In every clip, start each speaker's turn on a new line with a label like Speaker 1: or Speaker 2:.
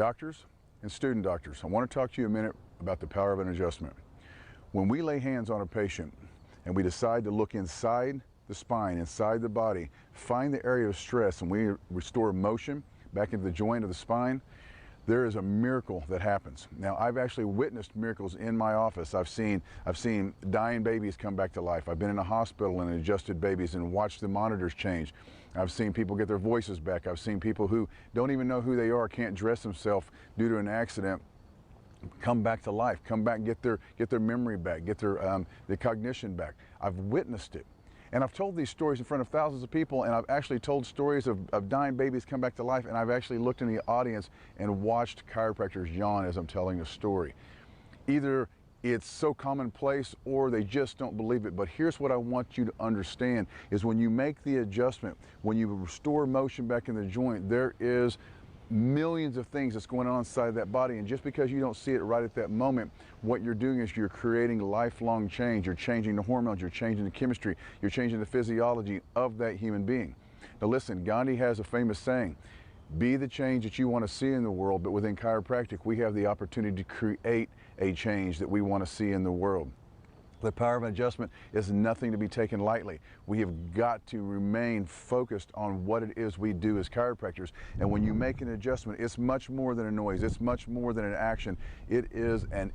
Speaker 1: Doctors and student doctors, I want to talk to you a minute about the power of an adjustment. When we lay hands on a patient and we decide to look inside the spine, inside the body, find the area of stress, and we restore motion back into the joint of the spine, there is a miracle that happens. Now, I've actually witnessed miracles in my office. I've seen dying babies come back to life. I've been in a hospital and adjusted babies and watched the monitors change. I've seen people get their voices back. I've seen people who don't even know who they are, can't dress themselves due to an accident, come back to life, come back, get their memory back, get their cognition back. I've witnessed it. And I've told these stories in front of thousands of people, and I've actually told stories of dying babies come back to life, and I've actually looked in the audience and watched chiropractors yawn as I'm telling a story. Either it's so commonplace or they just don't believe it. But here's what I want you to understand is when you make the adjustment, when you restore motion back in the joint, there is millions of things that's going on inside that body, and just because you don't see it right at that moment, what you're doing is you're creating lifelong change. You're changing the hormones, you're changing the chemistry, you're changing the physiology of that human being. Now listen, Gandhi has a famous saying, be the change that you want to see in the world, but within chiropractic we have the opportunity to create a change that we want to see in the world. The power of adjustment is nothing to be taken lightly. We have got to remain focused on what it is we do as chiropractors. And when you make an adjustment, it's much more than a noise. It's much more than an action. It is an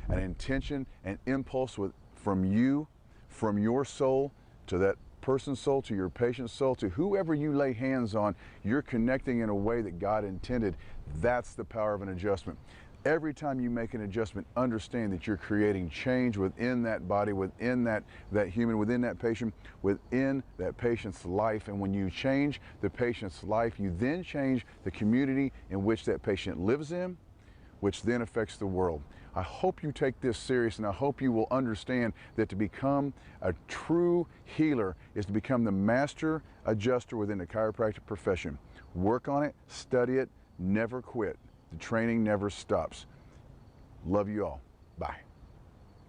Speaker 1: intention, an impulse from you, from your soul to that person's soul, to your patient's soul, to whoever you lay hands on. You're connecting in a way that God intended. That's the power of an adjustment. Every time you make an adjustment, understand that you're creating change within that body, within that human, within that patient, within that patient's life. And when you change the patient's life, you then change the community in which that patient lives in, which then affects the world. I hope you take this serious, and I hope you will understand that to become a true healer is to become the master adjuster within the chiropractic profession. Work on it, study it, never quit. The training never stops. Love you all. Bye.